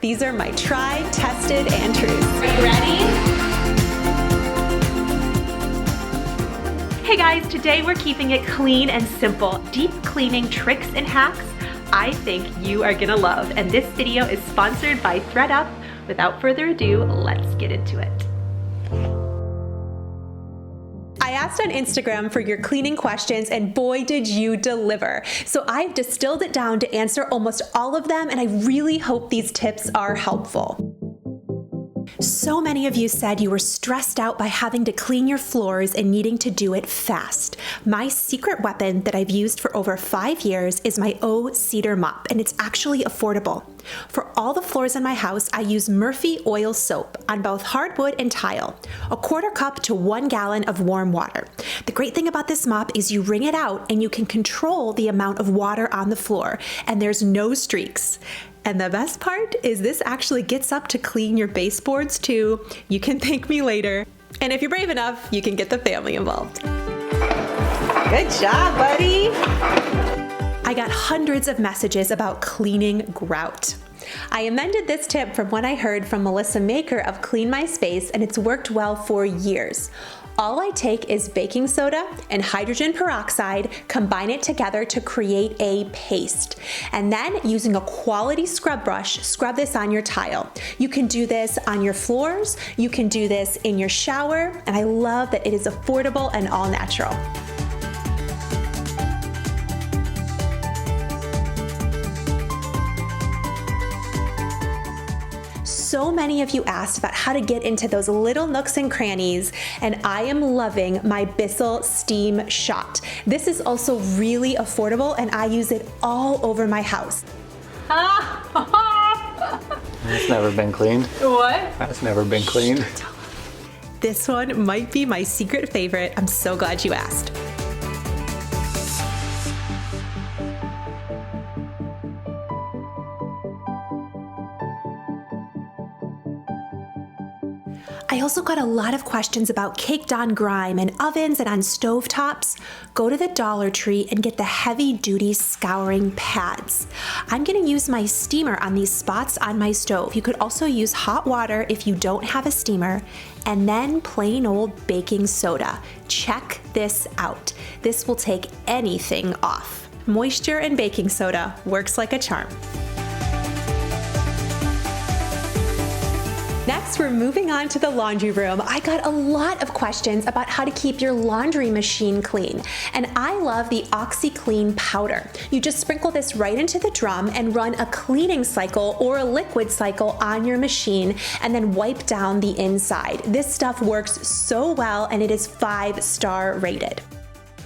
These are my tried, tested, and true. Are you ready? Hey guys, today we're keeping it clean and simple. Deep cleaning tricks and hacks I think you are gonna love. And this video is sponsored by ThredUp. Without further ado, let's get into it. I asked on Instagram for your cleaning questions, and boy did you deliver. So I've distilled it down to answer almost all of them, and I really hope these tips are helpful. So many of you said you were stressed out by having to clean your floors and needing to do it fast. My secret weapon that I've used for over 5 years is my O Cedar mop, and it's actually affordable. For all the floors in my house, I use Murphy oil soap on both hardwood and tile, 1/4 cup to 1 gallon of warm water. The great thing about this mop is you wring it out and you can control the amount of water on the floor, and there's no streaks. And the best part is this actually gets up to clean your baseboards too. You can thank me later. And if you're brave enough, you can get the family involved. Good job, buddy. I got hundreds of messages about cleaning grout. I amended this tip from what I heard from Melissa Maker of Clean My Space, and it's worked well for years. All I take is baking soda and hydrogen peroxide, combine it together to create a paste. And then using a quality scrub brush, scrub this on your tile. You can do this on your floors, you can do this in your shower, and I love that it is affordable and all natural. So many of you asked about how to get into those little nooks and crannies, and I am loving my Bissell Steam Shot. This is also really affordable, and I use it all over my house. That's never been cleaned. What? That's never been cleaned. This one might be my secret favorite. I'm so glad you asked. I also got a lot of questions about caked on grime and ovens and on stovetops. Go to the Dollar Tree and get the heavy duty scouring pads. I'm gonna use my steamer on these spots on my stove. You could also use hot water if you don't have a steamer, and then plain old baking soda. Check this out. This will take anything off. Moisture and baking soda works like a charm. Next, we're moving on to the laundry room. I got a lot of questions about how to keep your laundry machine clean, and I love the OxiClean powder. You just sprinkle this right into the drum and run a cleaning cycle or a liquid cycle on your machine, and then wipe down the inside. This stuff works so well, and it is 5-star rated.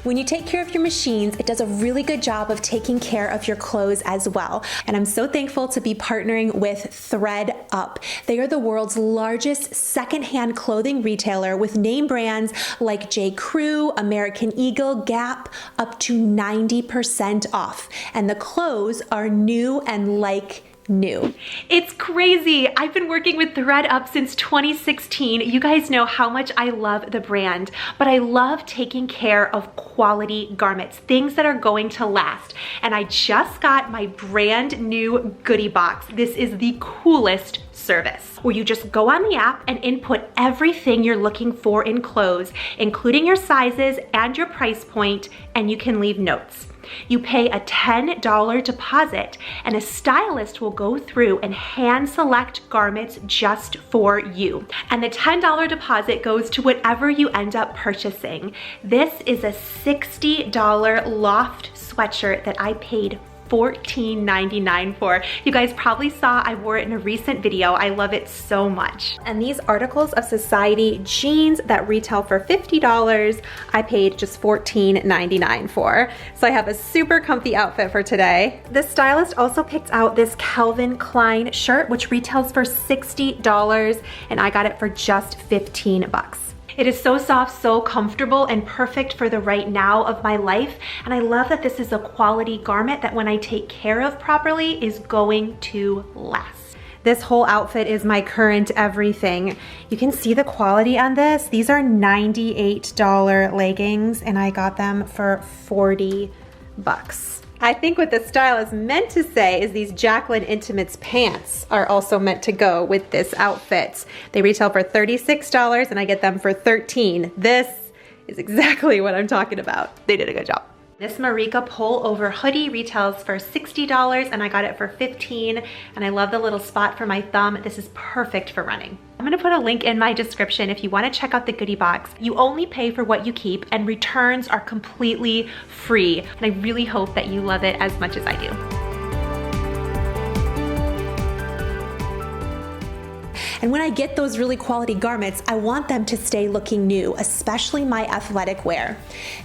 When you take care of your machines, it does a really good job of taking care of your clothes as well. And I'm so thankful to be partnering with ThredUp. They are the world's largest secondhand clothing retailer with name brands like J. Crew, American Eagle, Gap, up to 90% off. And the clothes are new and like new. It's crazy. I've been working with ThredUp since 2016. You guys know how much I love the brand, but I love taking care of quality garments, things that are going to last. And I just got my brand new goodie box. This is the coolest service where you just go on the app and input everything you're looking for in clothes, including your sizes and your price point, and you can leave notes. You pay a $10 deposit, and a stylist will go through and hand select garments just for you. And the $10 deposit goes to whatever you end up purchasing. This is a $60 loft sweatshirt that I paid $14.99 for. You guys probably saw I wore it in a recent video. I love it so much. And these Articles of Society jeans that retail for $50, I paid just $14.99 for. So I have a super comfy outfit for today. The stylist also picked out this Calvin Klein shirt, which retails for $60, and I got it for just 15 bucks. It is so soft, so comfortable, and perfect for the right now of my life. And I love that this is a quality garment that when I take care of properly is going to last. This whole outfit is my current everything. You can see the quality on this. These are $98 leggings, and I got them for 40 bucks. I think what the style is meant to say is these Jacqueline Intimates pants are also meant to go with this outfit. They retail for $36 and I get them for $13. This is exactly what I'm talking about. They did a good job. This Marika pull-over hoodie retails for $60 and I got it for $15, and I love the little spot for my thumb. This is perfect for running. I'm gonna put a link in my description if you wanna check out the goodie box. You only pay for what you keep and returns are completely free. And I really hope that you love it as much as I do. And when I get those really quality garments, I want them to stay looking new, especially my athletic wear.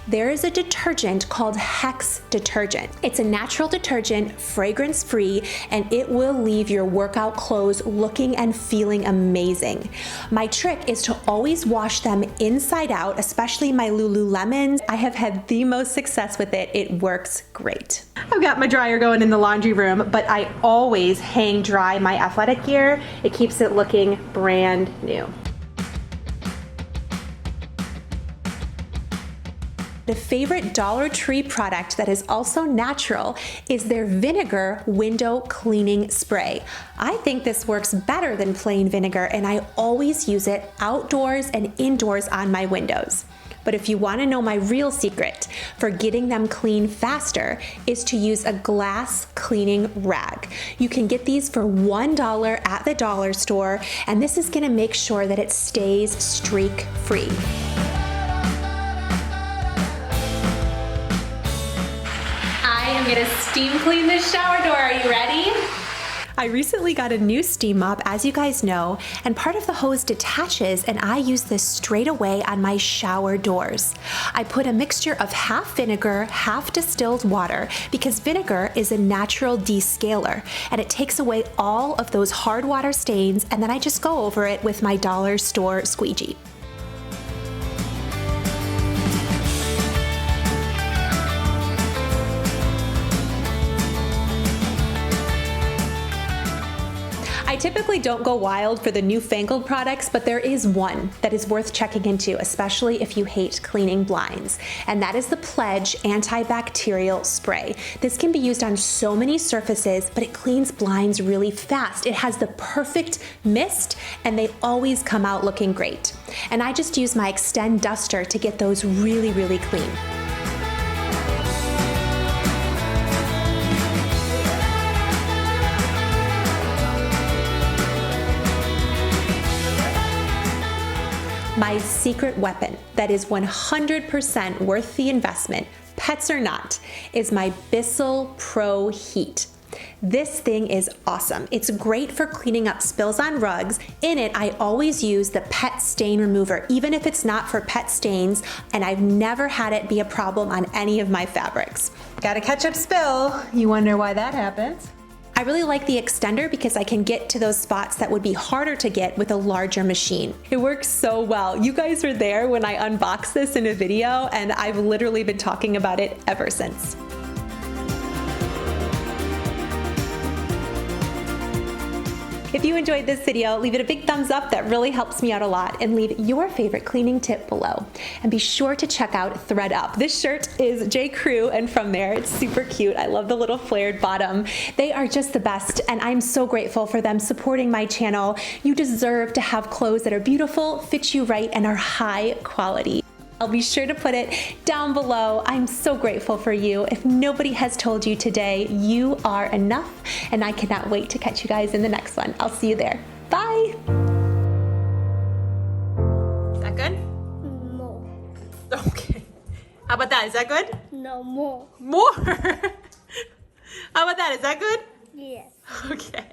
There is a detergent called Hex Detergent. It's a natural detergent, fragrance-free, and it will leave your workout clothes looking and feeling amazing. My trick is to always wash them inside out, especially my Lululemons. I have had the most success with it. It works great. I've got my dryer going in the laundry room, but I always hang dry my athletic gear. It keeps it looking brand new. The favorite Dollar Tree product that is also natural is their vinegar window cleaning spray. I think this works better than plain vinegar, and I always use it outdoors and indoors on my windows. But if you want to know my real secret for getting them clean faster is to use a glass cleaning rag. You can get these for $1 at the dollar store, and this is going to make sure that it stays streak free. I am going to steam clean this shower door. Are you ready? I recently got a new steam mop, as you guys know, and part of the hose detaches and I use this straight away on my shower doors. I put a mixture of half vinegar, half distilled water because vinegar is a natural descaler and it takes away all of those hard water stains, and then I just go over it with my dollar store squeegee. I typically don't go wild for the newfangled products, but there is one that is worth checking into, especially if you hate cleaning blinds, and that is the Pledge antibacterial spray. This can be used on so many surfaces, but it cleans blinds really fast. It has the perfect mist, and they always come out looking great. And I just use my Extend duster to get those really, really clean. My secret weapon that is 100% worth the investment, pets or not, is my Bissell ProHeat. This thing is awesome. It's great for cleaning up spills on rugs. In it, I always use the pet stain remover, even if it's not for pet stains, and I've never had it be a problem on any of my fabrics. Got a ketchup spill. You wonder why that happens? I really like the extender because I can get to those spots that would be harder to get with a larger machine. It works so well. You guys were there when I unboxed this in a video, and I've literally been talking about it ever since. If you enjoyed this video, leave it a big thumbs up. That really helps me out a lot, and leave your favorite cleaning tip below. And be sure to check out ThredUp. This shirt is J. Crew, and from there, it's super cute. I love the little flared bottom. They are just the best, and I'm so grateful for them supporting my channel. You deserve to have clothes that are beautiful, fit you right, and are high quality. I'll be sure to put it down below. I'm so grateful for you. If nobody has told you today, you are enough, and I cannot wait to catch you guys in the next one. I'll see you there. Bye. Is that good? No. Okay. How about that? Is that good? No more. More? How about that? Is that good? Yes. Okay.